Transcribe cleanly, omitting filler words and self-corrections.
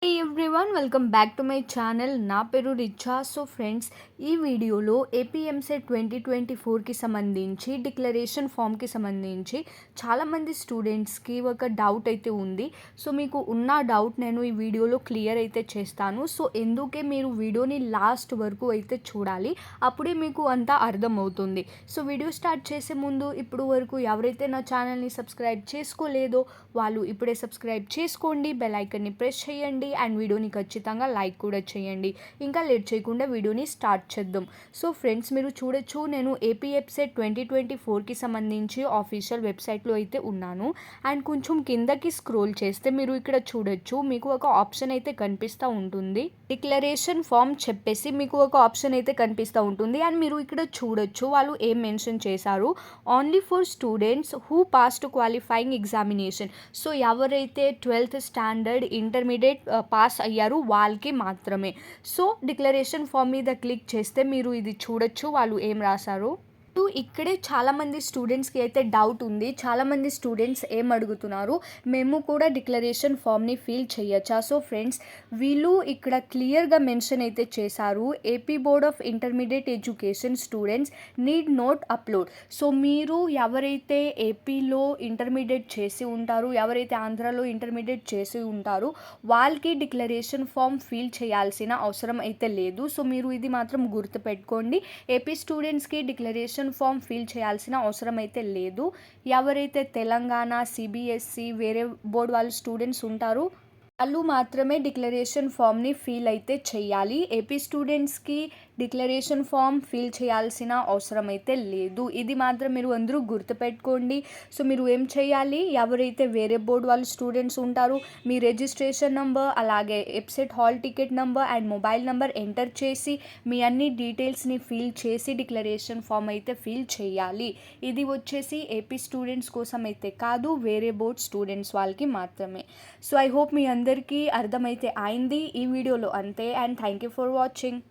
Hey everyone, welcome back to my channel. నా పేరు Richa. So friends, ఈ వీడియోలో ఏపీఎంసెట్ 2024కి సంబంధించి డిక్లరేషన్ ఫామ్కి సంబంధించి చాలామంది స్టూడెంట్స్కి ఒక డౌట్ అయితే ఉంది. సో మీకు ఉన్న డౌట్ నేను ఈ వీడియోలో క్లియర్ అయితే చేస్తాను. సో ఎందుకే మీరు వీడియోని లాస్ట్ వరకు అయితే చూడాలి, అప్పుడే మీకు అంతా అర్థమవుతుంది. సో వీడియో స్టార్ట్ చేసే ముందు ఇప్పుడు వరకు ఎవరైతే నా ఛానల్ని సబ్స్క్రైబ్ చేసుకోలేదో వాళ్ళు ఇప్పుడే సబ్స్క్రైబ్ చేసుకోండి, బెల్ ఐకన్ని ప్రెస్ చేయండి అండ్ వీడియోని ఖచ్చితంగా లైక్ కూడా చేయండి. ఇంకా లేట్ చేయకుండా వీడియోని స్టార్ట్ చేద్దాం. సో ఫ్రెండ్స్, మీరు చూడొచ్చు, నేను ఏపీఎఫ్సెట్ 2024కి సంబంధించి ఆఫీషియల్ వెబ్సైట్లో అయితే ఉన్నాను. అండ్ కొంచెం కిందకి స్క్రోల్ చేస్తే మీరు ఇక్కడ చూడొచ్చు, మీకు ఒక ఆప్షన్ అయితే కనిపిస్తూ ఉంటుంది. డిక్లరేషన్ ఫామ్ చెప్పేసి మీకు ఒక ఆప్షన్ అయితే కనిపిస్తూ ఉంటుంది. అండ్ మీరు ఇక్కడ చూడొచ్చు వాళ్ళు ఏం మెన్షన్ చేశారు. Only for students who passed qualifying examination. So ఎవరైతే 12th స్టాండర్డ్ ఇంటర్మీడియట్ పాస్ అయ్యారు వాళ్ళకి మాత్రమే. సో డిక్లరేషన్ ఫామ్ మీద క్లిక్ చేస్తే మీరు ఇది చూడొచ్చు వాళ్ళు ఏం రాశారు. ఇక్కడే చాలామంది స్టూడెంట్స్కి అయితే డౌట్ ఉంది. చాలామంది స్టూడెంట్స్ ఏం అడుగుతున్నారు, మేము కూడా డిక్లరేషన్ ఫామ్ని ఫిల్ చేయొచ్చా? సో ఫ్రెండ్స్, వీళ్ళు ఇక్కడ క్లియర్గా మెన్షన్ అయితే చేశారు, AP board of intermediate education students need note upload. So మీరు ఎవరైతే ఏపీలో ఇంటర్మీడియట్ చేసి ఉంటారు, ఎవరైతే ఆంధ్రాలో ఇంటర్మీడియట్ చేసి ఉంటారో వాళ్ళకి డిక్లరేషన్ ఫామ్ ఫిల్ చేయాల్సిన అవసరం అయితే లేదు. సో మీరు ఇది మాత్రం గుర్తుపెట్టుకోండి. ఏపీ స్టూడెంట్స్కి డిక్లరేషన్ ఫామ్ ఫిల్ చేయాల్సిన అవసరం అయితే లేదు. ఎవరైతే తెలంగాణ, సిబిఎస్సి, వేరే బోర్డు వాళ్ళు స్టూడెంట్స్ ఉంటారో వాళ్ళు మాత్రమే డిక్లరేషన్ ఫామ్ని ఫిల్ అయితే చేయాలి. ఏపీ స్టూడెంట్స్కి డిక్లరేషన్ ఫామ్ ఫిల్ చేయాల్సిన అవసరం అయితే లేదు. ఇది మాత్రం మీరు అందరూ గుర్తుపెట్టుకోండి. సో మీరు ఏం చేయాలి, ఎవరైతే వేరే బోర్డు వాళ్ళు స్టూడెంట్స్ ఉంటారో మీ రిజిస్ట్రేషన్ నెంబర్, అలాగే EAPCET hall ticket number and mobile number enter చేసి మీ అన్ని డీటెయిల్స్ని ఫిల్ చేసి డిక్లరేషన్ ఫామ్ అయితే ఫిల్ చేయాలి. ఇది వచ్చేసి ఏపీ స్టూడెంట్స్ కోసం అయితే కాదు, వేరే బోర్డ్ స్టూడెంట్స్ వాళ్ళకి మాత్రమే. సో ఐ హోప్ మీ అందరికీ అర్థమైతే అయింది ఈ వీడియోలో. అంతే. And thank you for watching.